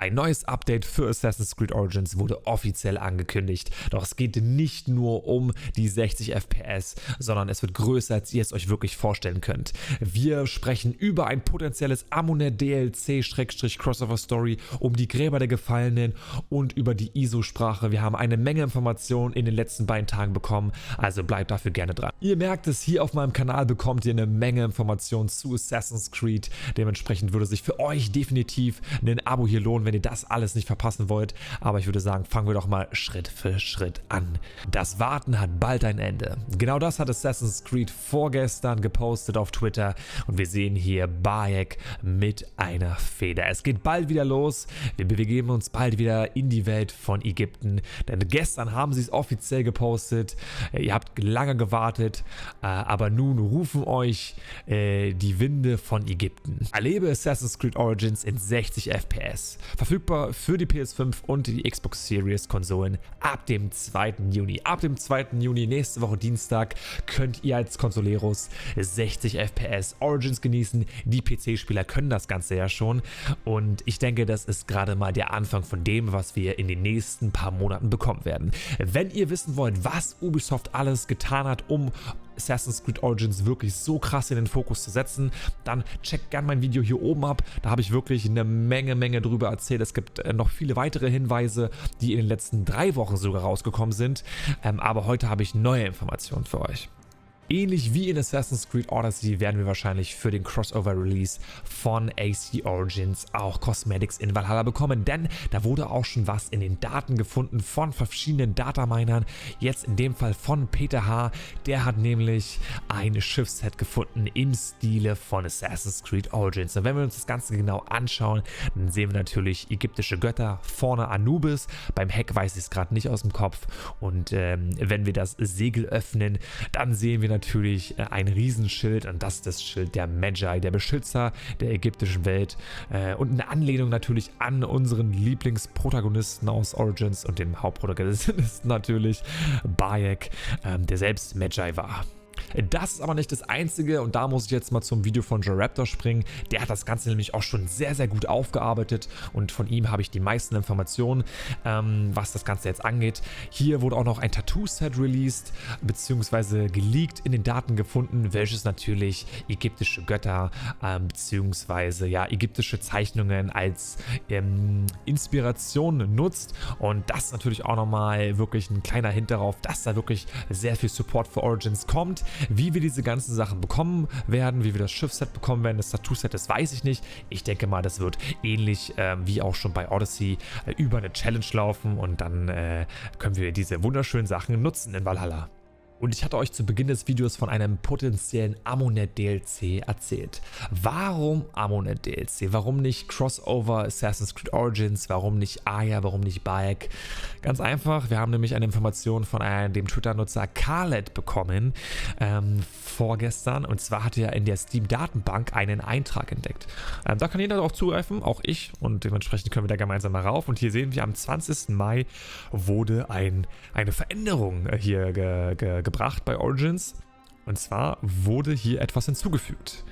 Ein neues Update für Assassin's Creed Origins wurde offiziell angekündigt. Doch es geht nicht nur um die 60 FPS, sondern es wird größer, als ihr es euch wirklich vorstellen könnt. Wir sprechen über ein potenzielles Amunet DLC-Crossover Story, um die Gräber der Gefallenen und über die ISO-Sprache. Wir haben eine Menge Informationen in den letzten beiden Tagen bekommen, also bleibt dafür gerne dran. Ihr merkt es, hier auf meinem Kanal bekommt ihr eine Menge Informationen zu Assassin's Creed. Dementsprechend würde sich für euch definitiv ein Abo hier lohnen, wenn ihr das alles nicht verpassen wollt. Aber ich würde sagen, fangen wir doch mal Schritt für Schritt an. Das Warten hat bald ein Ende. Genau das hat Assassin's Creed vorgestern gepostet auf Twitter und wir sehen hier Bayek mit einer Feder. Es geht bald wieder los. Wir begeben uns bald wieder in die Welt von Ägypten, denn gestern haben sie es offiziell gepostet. Ihr habt lange gewartet, aber nun rufen euch die Winde von Ägypten. Erlebe Assassin's Creed Origins in 60 FPS. Verfügbar für die PS5 und die Xbox Series Konsolen ab dem 2. Juni. Ab dem 2. Juni, nächste Woche Dienstag, könnt ihr als Consoleros 60 FPS Origins genießen. Die PC-Spieler können das Ganze ja schon und ich denke, das ist gerade mal der Anfang von dem, was wir in den nächsten paar Monaten bekommen werden. Wenn ihr wissen wollt, was Ubisoft alles getan hat, um Assassin's Creed Origins wirklich so krass in den Fokus zu setzen, dann checkt gerne mein Video hier oben ab. Da habe ich wirklich eine Menge drüber erzählt. Es gibt noch viele weitere Hinweise, die in den letzten 3 Wochen sogar rausgekommen sind. Aber heute habe ich neue Informationen für euch. Ähnlich wie in Assassin's Creed Odyssey werden wir wahrscheinlich für den Crossover-Release von AC Origins auch Cosmetics in Valhalla bekommen, denn da wurde auch schon was in den Daten gefunden von verschiedenen Dataminern, jetzt in dem Fall von Peter H., der hat nämlich ein Schiffsset gefunden im Stile von Assassin's Creed Origins. Und wenn wir uns das Ganze genau anschauen, dann sehen wir natürlich ägyptische Götter, vorne Anubis, beim Heck weiß ich es gerade nicht aus dem Kopf und wenn wir das Segel öffnen, dann sehen wir natürlich ein Riesenschild und das ist das Schild der Magi, der Beschützer der ägyptischen Welt und eine Anlehnung natürlich an unseren Lieblingsprotagonisten aus Origins und dem Hauptprotagonisten ist natürlich Bayek, der selbst Magi war. Das ist aber nicht das Einzige und da muss ich jetzt mal zum Video von Joe Raptor springen. Der hat das Ganze nämlich auch schon sehr gut aufgearbeitet und von ihm habe ich die meisten Informationen, was das Ganze jetzt angeht. Hier wurde auch noch ein Tattoo-Set released, beziehungsweise geleakt in den Daten gefunden, welches natürlich ägyptische Götter, beziehungsweise ja ägyptische Zeichnungen als Inspiration nutzt und das ist natürlich auch nochmal wirklich ein kleiner Hint darauf, dass da wirklich sehr viel Support für Origins kommt. Wie wir diese ganzen Sachen bekommen werden, wie wir das Schiffsset bekommen werden, das Tattoo-Set, das weiß ich nicht. Ich denke mal, das wird ähnlich wie auch schon bei Odyssey über eine Challenge laufen und dann können wir diese wunderschönen Sachen nutzen in Valhalla. Und ich hatte euch zu Beginn des Videos von einem potenziellen Amunet DLC erzählt. Warum Amunet DLC? Warum nicht Crossover Assassin's Creed Origins? Warum nicht Aya? Warum nicht Bayek? Ganz einfach, wir haben nämlich eine Information von dem Twitter-Nutzer Khaled bekommen vorgestern. Und zwar hat er in der Steam-Datenbank einen Eintrag entdeckt. Da kann jeder darauf zugreifen, auch ich. Und dementsprechend können wir da gemeinsam mal rauf. Und hier sehen wir, am 20. Mai wurde eine Veränderung hier gebracht bei Origins und zwar wurde hier etwas hinzugefügt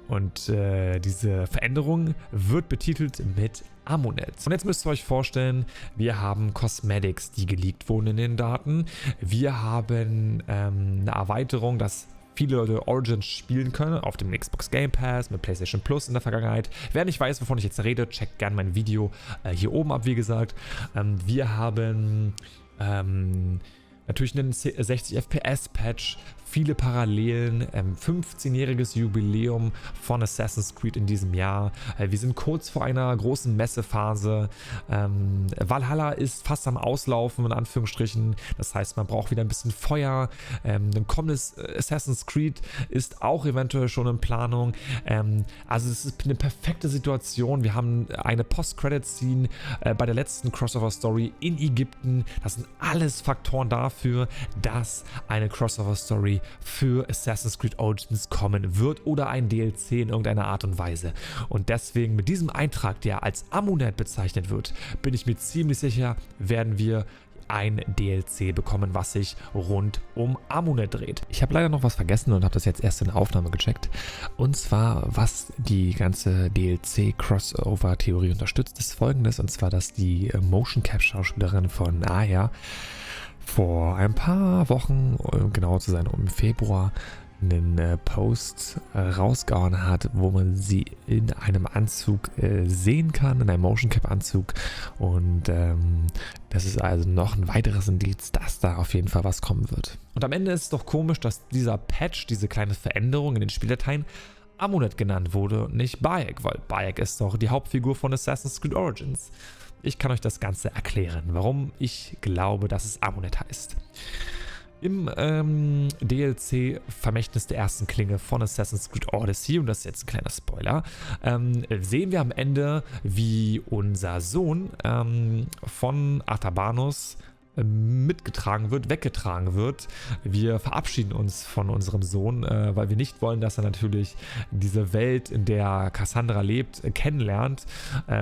und diese Veränderung wird betitelt mit Amunet. Und jetzt müsst ihr euch vorstellen, wir haben Cosmetics, die geleakt wurden in den Daten, wir haben eine Erweiterung, dass viele Leute Origins spielen können auf dem Xbox Game Pass, mit PlayStation Plus in der Vergangenheit. Wer nicht weiß, wovon ich jetzt rede, checkt gerne mein Video hier oben ab, wie gesagt. Wir haben natürlich einen 60 FPS Patch, viele Parallelen, 15-jähriges Jubiläum von Assassin's Creed in diesem Jahr. Wir sind kurz vor einer großen Messephase. Valhalla ist fast am Auslaufen, in Anführungsstrichen. Das heißt, man braucht wieder ein bisschen Feuer. Ein kommendes Assassin's Creed ist auch eventuell schon in Planung. Also es ist eine perfekte Situation. Wir haben eine Post-Credit-Scene bei der letzten Crossover-Story in Ägypten. Das sind alles Faktoren dafür, dass eine Crossover-Story für Assassin's Creed Origins kommen wird oder ein DLC in irgendeiner Art und Weise. Und deswegen mit diesem Eintrag, der als Amunet bezeichnet wird, bin ich mir ziemlich sicher, werden wir ein DLC bekommen, was sich rund um Amunet dreht. Ich habe leider noch was vergessen und habe das jetzt erst in der Aufnahme gecheckt. Und zwar, was die ganze DLC-Crossover-Theorie unterstützt, ist folgendes. Und zwar, dass die Motion Cap-Schauspielerin von Aya vor ein paar Wochen, um genau zu sein, im Februar, einen Post rausgehauen hat, wo man sie in einem Anzug sehen kann, in einem Motion Cap Anzug, und das ist also noch ein weiteres Indiz, dass da auf jeden Fall was kommen wird. Und am Ende ist es doch komisch, dass dieser Patch, diese kleine Veränderung in den Spieldateien, Amunet genannt wurde und nicht Bayek, weil Bayek ist doch die Hauptfigur von Assassin's Creed Origins. Ich kann euch das Ganze erklären, warum ich glaube, dass es Amunet heißt. Im DLC Vermächtnis der ersten Klinge von Assassin's Creed Odyssey, und das ist jetzt ein kleiner Spoiler, sehen wir am Ende, wie unser Sohn von Artabanos mitgetragen wird, weggetragen wird. Wir verabschieden uns von unserem Sohn, weil wir nicht wollen, dass er natürlich diese Welt, in der Cassandra lebt, kennenlernt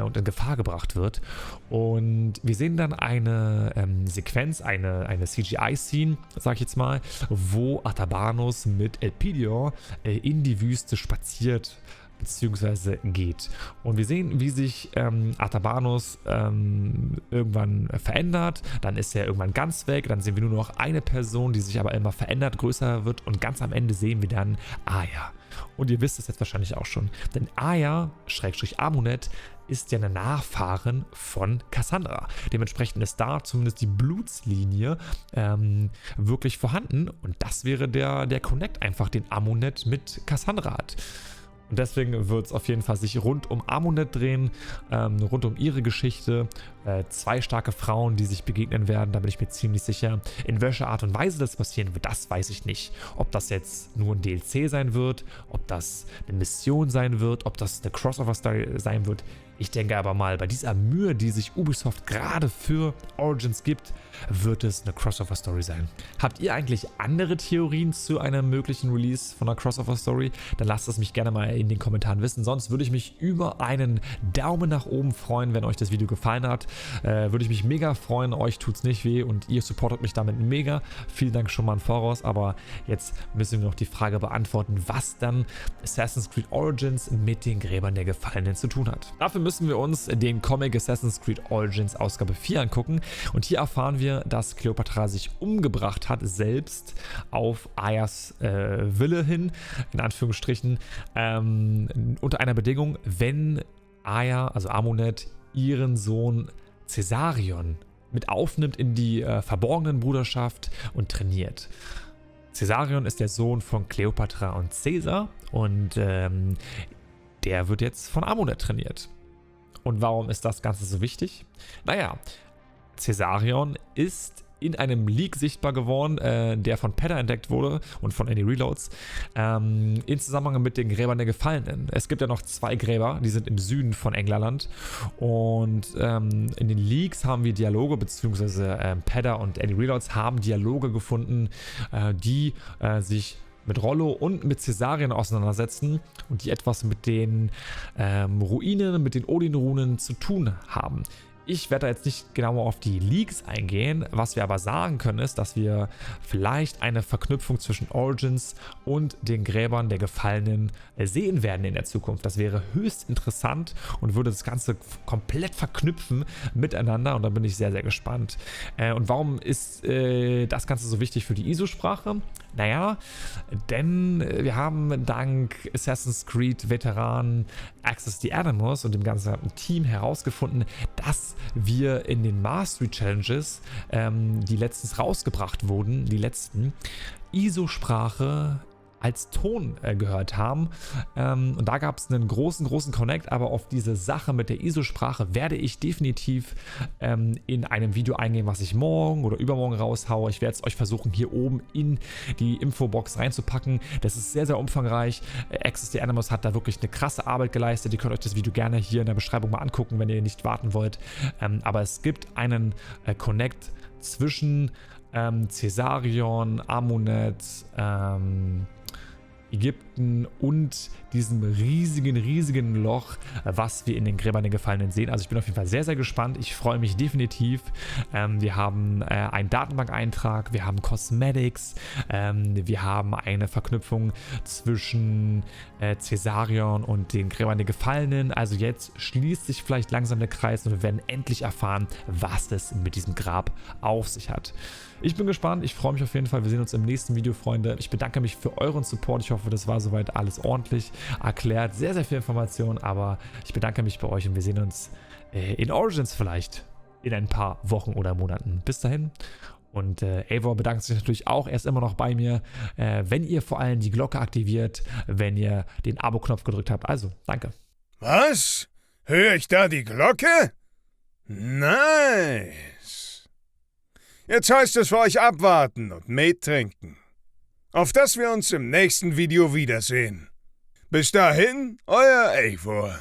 und in Gefahr gebracht wird. Und wir sehen dann eine Sequenz, eine CGI-Scene, sag ich jetzt mal, wo Artabanos mit Elpidior in die Wüste spaziert beziehungsweise geht. Und wir sehen, wie sich Artabanos irgendwann verändert, dann ist er irgendwann ganz weg, dann sehen wir nur noch eine Person, die sich aber immer verändert, größer wird, und ganz am Ende sehen wir dann Aya. Und ihr wisst es jetzt wahrscheinlich auch schon, denn Aya, Amunet, ist ja eine Nachfahrin von Cassandra. Dementsprechend ist da zumindest die Blutslinie wirklich vorhanden, und das wäre der Connect einfach, den Amunet mit Cassandra hat. Und deswegen wird es auf jeden Fall sich rund um Amunet drehen, rund um ihre Geschichte. Zwei starke Frauen, die sich begegnen werden, da bin ich mir ziemlich sicher. In welcher Art und Weise das passieren wird, das weiß ich nicht. Ob das jetzt nur ein DLC sein wird, ob das eine Mission sein wird, ob das eine Crossover-Story sein wird. Ich denke aber mal, bei dieser Mühe, die sich Ubisoft gerade für Origins gibt, wird es eine Crossover-Story sein. Habt ihr eigentlich andere Theorien zu einem möglichen Release von einer Crossover-Story? Dann lasst es mich gerne mal in den Kommentaren wissen. Sonst würde ich mich über einen Daumen nach oben freuen, wenn euch das Video gefallen hat. Würde ich mich mega freuen. Euch tut es nicht weh und ihr supportet mich damit mega. Vielen Dank schon mal im Voraus. Aber jetzt müssen wir noch die Frage beantworten, was dann Assassin's Creed Origins mit den Gräbern der Gefallenen zu tun hat. Dafür müssen wir uns den Comic Assassin's Creed Origins Ausgabe 4 angucken. Und hier erfahren wir, dass Kleopatra sich umgebracht hat, selbst auf Ayas Wille hin, in Anführungsstrichen, unter einer Bedingung, wenn Aya, also Amunet, ihren Sohn Caesarion mit aufnimmt in die verborgenen Bruderschaft und trainiert. Caesarion ist der Sohn von Kleopatra und Caesar, und der wird jetzt von Amunet trainiert. Und warum ist das Ganze so wichtig? Naja, Caesarion ist in einem Leak sichtbar geworden, der von Pedda entdeckt wurde und von Any Reloads, in Zusammenhang mit den Gräbern der Gefallenen. Es gibt ja noch zwei Gräber, die sind im Süden von England, und in den Leaks haben wir Dialoge, beziehungsweise Pedda und Any Reloads haben Dialoge gefunden, die sich mit Rollo und mit Caesarion auseinandersetzen und die etwas mit den Ruinen, mit den Odin-Runen zu tun haben. Ich werde da jetzt nicht genauer auf die Leaks eingehen. Was wir aber sagen können, ist, dass wir vielleicht eine Verknüpfung zwischen Origins und den Gräbern der Gefallenen sehen werden in der Zukunft. Das wäre höchst interessant und würde das Ganze komplett verknüpfen miteinander, und da bin ich sehr, sehr gespannt. Und warum ist das Ganze so wichtig für die ISO-Sprache? Naja, denn wir haben dank Assassin's Creed Veteran Access the Animus und dem ganzen Team herausgefunden, dass wir in den Mastery Challenges, die letztens rausgebracht wurden, die letzten, ISO-Sprache als Ton gehört haben. Und da gab es einen großen Connect, aber auf diese Sache mit der ISO-Sprache werde ich definitiv in einem Video eingehen, was ich morgen oder übermorgen raushaue. Ich werde es euch versuchen, hier oben in die Infobox reinzupacken. Das ist sehr, sehr umfangreich. Access the Animus hat da wirklich eine krasse Arbeit geleistet. Ihr könnt euch das Video gerne hier in der Beschreibung mal angucken, wenn ihr nicht warten wollt. Aber es gibt einen Connect zwischen Caesarion, Amunet, Ägypten und diesem riesigen Loch, was wir in den Gräbern der Gefallenen sehen. Also ich bin auf jeden Fall sehr, sehr gespannt. Ich freue mich definitiv. Wir haben einen Datenbankeintrag, wir haben Cosmetics, wir haben eine Verknüpfung zwischen Caesarion und den Gräbern der Gefallenen. Also jetzt schließt sich vielleicht langsam der Kreis und wir werden endlich erfahren, was es mit diesem Grab auf sich hat. Ich bin gespannt, ich freue mich auf jeden Fall. Wir sehen uns im nächsten Video, Freunde. Ich bedanke mich für euren Support. Ich hoffe, das war soweit alles ordentlich erklärt. Sehr, sehr viel Information, aber ich bedanke mich bei euch und wir sehen uns in Origins vielleicht in ein paar Wochen oder Monaten. Bis dahin. Und Eivor bedankt sich natürlich auch, er ist immer noch bei mir. Wenn ihr vor allem die Glocke aktiviert, wenn ihr den Abo-Knopf gedrückt habt. Also, danke. Was? Höre ich da die Glocke? Nice. Jetzt heißt es für euch abwarten und Met trinken. Auf dass wir uns im nächsten Video wiedersehen. Bis dahin, euer Eivor.